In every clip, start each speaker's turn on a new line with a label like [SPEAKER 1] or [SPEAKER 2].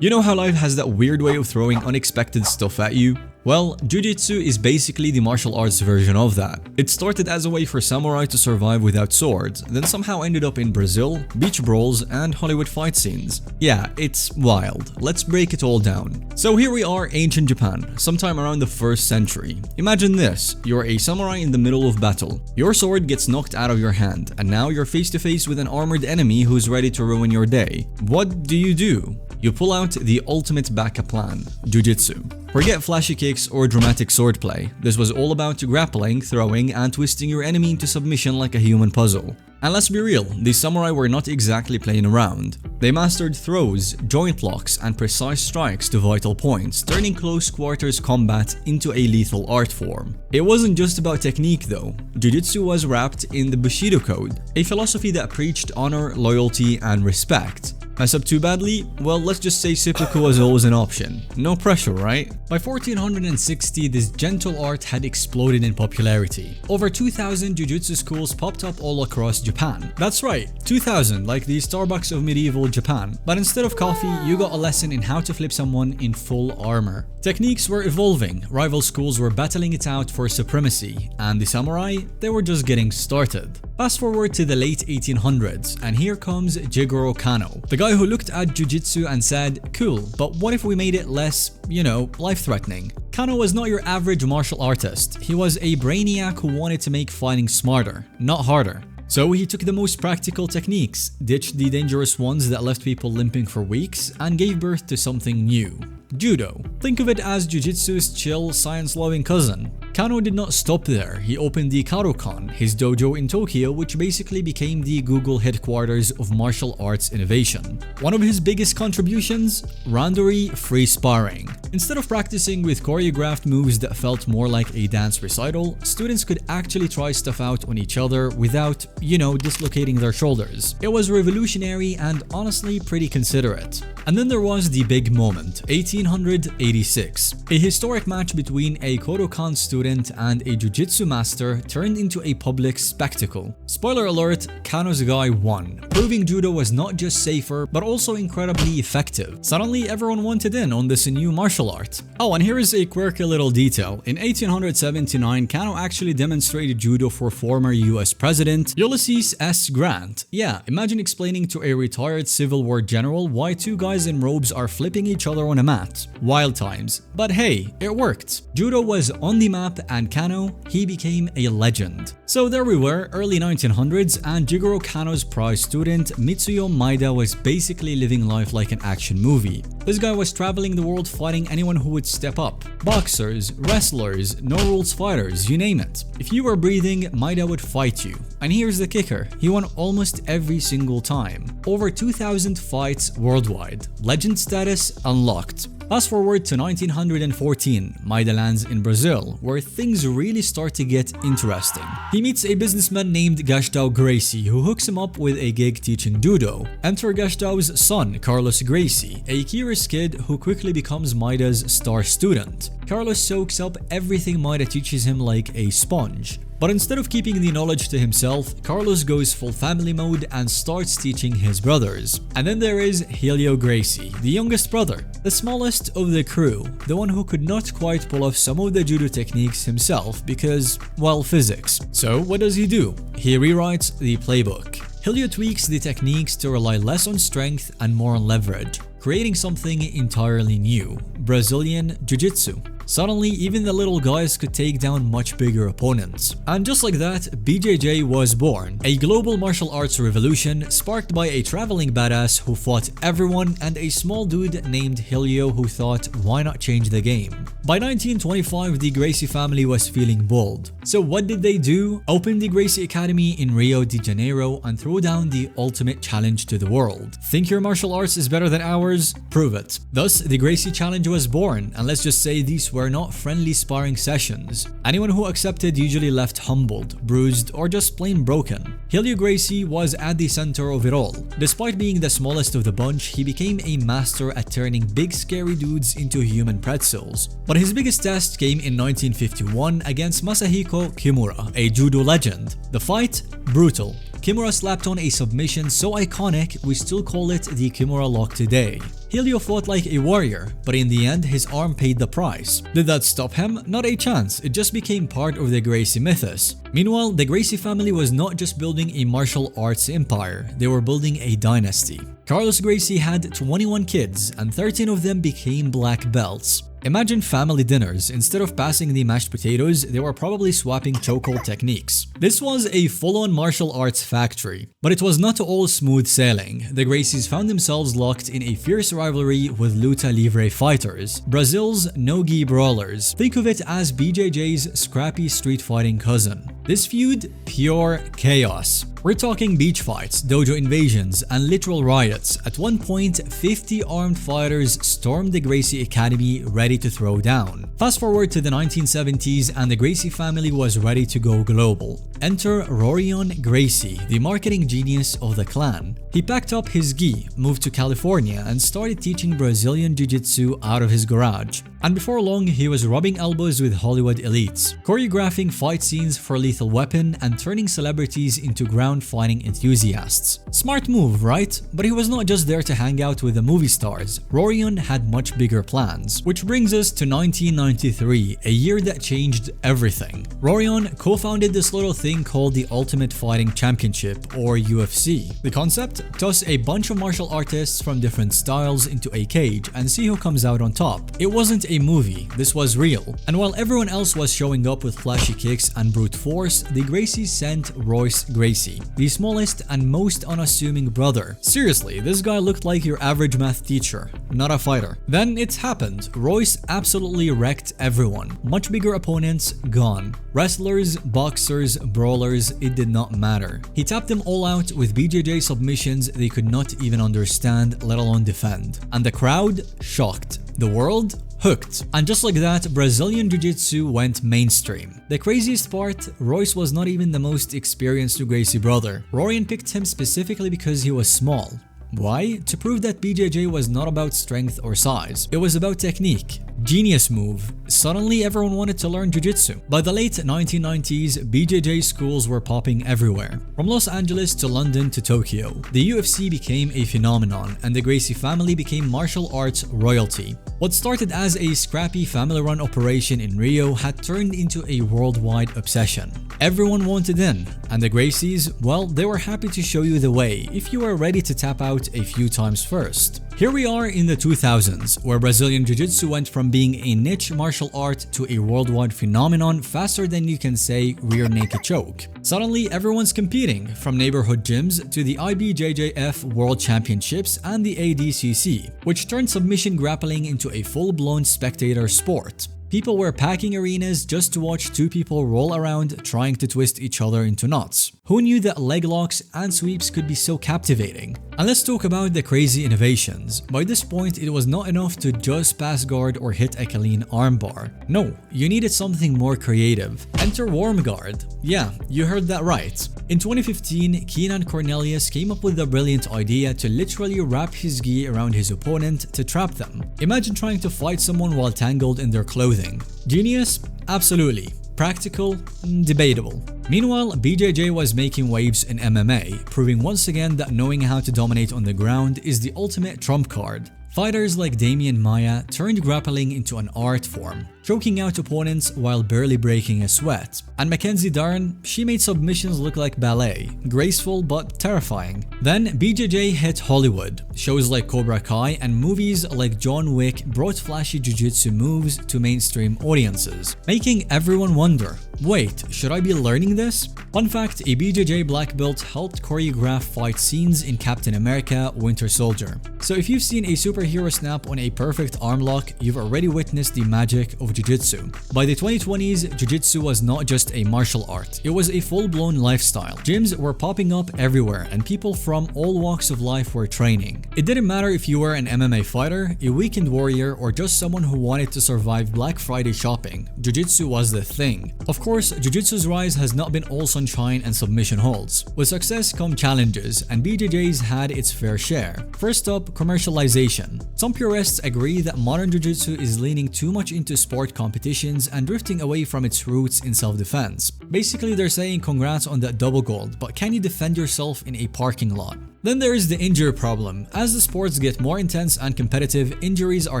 [SPEAKER 1] You know how life has that weird way of throwing unexpected stuff at you? Well, Jiu-Jitsu is basically the martial arts version of that. It started as a way for samurai to survive without swords, then somehow ended up in Brazil, beach brawls, and Hollywood fight scenes. Yeah, it's wild. Let's break it all down. So here we are, ancient Japan, sometime around the 1st century. Imagine this, you're a samurai in the middle of battle. Your sword gets knocked out of your hand, and now you're face to face with an armored enemy who's ready to ruin your day. What do? You pull out the ultimate backup plan, Jiu-Jitsu. Forget flashy kicks or dramatic swordplay. This was all about grappling, throwing, and twisting your enemy into submission like a human puzzle. And let's be real, these samurai were not exactly playing around. They mastered throws, joint locks, and precise strikes to vital points, turning close quarters combat into a lethal art form. It wasn't just about technique though. Jiu-Jitsu was wrapped in the Bushido Code, a philosophy that preached honor, loyalty, and respect. Mess up too badly? Well, let's just say seppuku was always an option. No pressure, right? By 1460, this gentle art had exploded in popularity. Over 2,000 jiu-jitsu schools popped up all across Japan. That's right, 2,000, like the Starbucks of medieval Japan. But instead of coffee, you got a lesson in how to flip someone in full armor. Techniques were evolving, rival schools were battling it out for supremacy, and the samurai, they were just getting started. Fast forward to the late 1800s, and here comes Jigoro Kano, the guy who looked at jiu-jitsu and said, cool, but what if we made it less, life-threatening? Kano was not your average martial artist. He was a brainiac who wanted to make fighting smarter, not harder. So he took the most practical techniques, ditched the dangerous ones that left people limping for weeks, and gave birth to something new. Judo. Think of it as jiu-jitsu's chill, science-loving cousin. Kano did not stop there. He opened the Karokan, his dojo in Tokyo, which basically became the Google headquarters of martial arts innovation. One of his biggest contributions? Randori free sparring. Instead of practicing with choreographed moves that felt more like a dance recital, students could actually try stuff out on each other without, dislocating their shoulders. It was revolutionary and honestly pretty considerate. And then there was the big moment, 1886. A historic match between a Kodokan student and a jiu-jitsu master turned into a public spectacle. Spoiler alert, Kano's guy won, proving judo was not just safer but also incredibly effective. Suddenly everyone wanted in on this new martial art. Oh, and here is a quirky little detail. In 1879, Kano actually demonstrated judo for former US President Ulysses S. Grant. Yeah, imagine explaining to a retired Civil War general why two guys in robes are flipping each other on a mat. Wild times. But hey, it worked. Judo was on the map and Kano, he became a legend. So there we were, early 1900s, and Jigoro Kano's prize student Mitsuyo Maeda was basically living life like an action movie. This guy was traveling the world fighting anyone who would step up. Boxers, wrestlers, no-rules fighters, you name it. If you were breathing, Maeda would fight you. And here's the kicker, he won almost every single time. Over 2,000 fights worldwide. Legend status unlocked. Fast forward to 1914, Maeda lands in Brazil, where things really start to get interesting. He meets a businessman named Gracie, who hooks him up with a gig teaching judo. Enter Gashtao's son, Carlos Gracie, a curious kid who quickly becomes Maeda's star student. Carlos soaks up everything Maeda teaches him like a sponge. But instead of keeping the knowledge to himself, Carlos goes full family mode and starts teaching his brothers. And then there is Helio Gracie, the youngest brother, the smallest of the crew, the one who could not quite pull off some of the judo techniques himself because, well, physics. So what does he do? He rewrites the playbook. Helio tweaks the techniques to rely less on strength and more on leverage, creating something entirely new, Brazilian Jiu-Jitsu. Suddenly, even the little guys could take down much bigger opponents. And just like that, BJJ was born, a global martial arts revolution sparked by a traveling badass who fought everyone and a small dude named Helio who thought, why not change the game? By 1925, the Gracie family was feeling bold. So what did they do? Open the Gracie Academy in Rio de Janeiro and throw down the ultimate challenge to the world. Think your martial arts is better than ours? Prove it. Thus, the Gracie Challenge was born, and let's just say these were not friendly sparring sessions. Anyone who accepted usually left humbled, bruised, or just plain broken. Helio Gracie was at the center of it all. Despite being the smallest of the bunch, he became a master at turning big scary dudes into human pretzels. But his biggest test came in 1951 against Masahiko Kimura, a judo legend. The fight? Brutal. Kimura slapped on a submission so iconic we still call it the Kimura lock today. Helio fought like a warrior, but in the end his arm paid the price. Did that stop him? Not a chance, it just became part of the Gracie mythos. Meanwhile, the Gracie family was not just building a martial arts empire, they were building a dynasty. Carlos Gracie had 21 kids and 13 of them became black belts. Imagine family dinners. Instead of passing the mashed potatoes, they were probably swapping chokehold techniques. This was a full-on martial arts factory. But it was not all smooth sailing. The Gracies found themselves locked in a fierce rivalry with luta livre fighters, Brazil's no-gi brawlers. Think of it as BJJ's scrappy street fighting cousin. This feud, pure chaos. We're talking beach fights, dojo invasions, and literal riots. At one point, 50 armed fighters stormed the Gracie Academy ready to throw down. Fast forward to the 1970s and the Gracie family was ready to go global. Enter Rorion Gracie, the marketing genius of the clan. He packed up his gi, moved to California, and started teaching Brazilian Jiu-Jitsu out of his garage. And before long, he was rubbing elbows with Hollywood elites, choreographing fight scenes for Lethal Weapon and turning celebrities into ground fighting enthusiasts. Smart move, right? But he was not just there to hang out with the movie stars. Rorion had much bigger plans. Which brings us to 1993, a year that changed everything. Rorion co-founded this little thing called the Ultimate Fighting Championship, or UFC. The concept? Toss a bunch of martial artists from different styles into a cage and see who comes out on top. It wasn't a movie, this was real. And while everyone else was showing up with flashy kicks and brute force, the Gracies sent Royce Gracie, the smallest and most unassuming brother. Seriously, this guy looked like your average math teacher, not a fighter. Then it happened. Royce absolutely wrecked everyone. Much bigger opponents, gone. Wrestlers, boxers, brawlers, it did not matter. He tapped them all out with BJJ submissions they could not even understand, let alone defend. And the crowd, shocked. The world, hooked. And just like that, Brazilian Jiu-Jitsu went mainstream. The craziest part, Royce was not even the most experienced Gracie brother. Rorion picked him specifically because he was small. Why? To prove that BJJ was not about strength or size. It was about technique. Genius move. Suddenly everyone wanted to learn Jiu-Jitsu. By the late 1990s, BJJ schools were popping everywhere. From Los Angeles to London to Tokyo, the UFC became a phenomenon and the Gracie family became martial arts royalty. What started as a scrappy family-run operation in Rio had turned into a worldwide obsession. Everyone wanted in, and the Gracies, well, they were happy to show you the way if you were ready to tap out a few times first. Here we are in the 2000s, where Brazilian Jiu-Jitsu went from being a niche martial art to a worldwide phenomenon faster than you can say rear naked choke. Suddenly, everyone's competing, from neighborhood gyms to the IBJJF World Championships and the ADCC, which turned submission grappling into a full-blown spectator sport. People were packing arenas just to watch two people roll around trying to twist each other into knots. Who knew that leg locks and sweeps could be so captivating? And let's talk about the crazy innovations. By this point, it was not enough to just pass guard or hit a clean armbar. No, you needed something more creative. Enter warm guard. Yeah, you heard that right. In 2015, Keenan Cornelius came up with the brilliant idea to literally wrap his gi around his opponent to trap them. Imagine trying to fight someone while tangled in their clothing. Genius? Absolutely. Practical? Debatable. Meanwhile, BJJ was making waves in MMA, proving once again that knowing how to dominate on the ground is the ultimate trump card. Fighters like Damian Maia turned grappling into an art form, choking out opponents while barely breaking a sweat. And Mackenzie Dern, she made submissions look like ballet, graceful but terrifying. Then BJJ hit Hollywood. Shows like Cobra Kai and movies like John Wick brought flashy jiu-jitsu moves to mainstream audiences, making everyone wonder, wait, should I be learning this? Fun fact, a BJJ black belt helped choreograph fight scenes in Captain America: Winter Soldier. So if you've seen a superhero snap on a perfect arm lock, you've already witnessed the magic of jiu-jitsu. By the 2020s, jiu-jitsu was not just a martial art, it was a full-blown lifestyle. Gyms were popping up everywhere and people from all walks of life were training. It didn't matter if you were an MMA fighter, a weekend warrior, or just someone who wanted to survive Black Friday shopping. Jiu-jitsu was the thing. Of course, jiu-jitsu's rise has not been all sunshine and submission holds. With success come challenges, and BJJ's had its fair share. First up, commercialization. Some purists agree that modern jiu-jitsu is leaning too much into sport sport competitions and drifting away from its roots in self-defense. Basically, they're saying congrats on that double gold, but can you defend yourself in a parking lot? Then there is the injury problem. As the sports get more intense and competitive, injuries are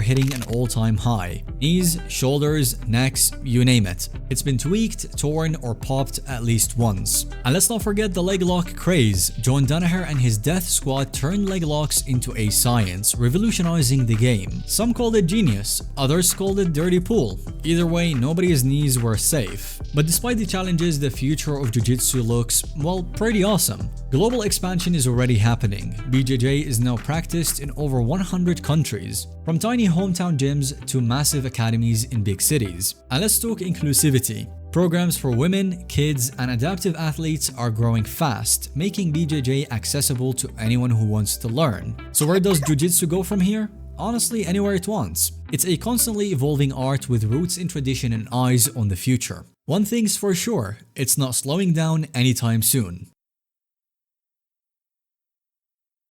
[SPEAKER 1] hitting an all-time high. Knees, shoulders, necks, you name it. It's been tweaked, torn, or popped at least once. And let's not forget the leg lock craze. John Danaher and his death squad turned leg locks into a science, revolutionizing the game. Some called it genius, others called it dirty pool. Either way, nobody's knees were safe. But despite the challenges, the future of jiu-jitsu looks, well, pretty awesome. Global expansion is already happening. BJJ is now practiced in over 100 countries, from tiny hometown gyms to massive academies in big cities. And let's talk inclusivity. Programs for women, kids, and adaptive athletes are growing fast, making BJJ accessible to anyone who wants to learn. So where does jiu-jitsu go from here? Honestly, anywhere it wants. It's a constantly evolving art with roots in tradition and eyes on the future. One thing's for sure, it's not slowing down anytime soon.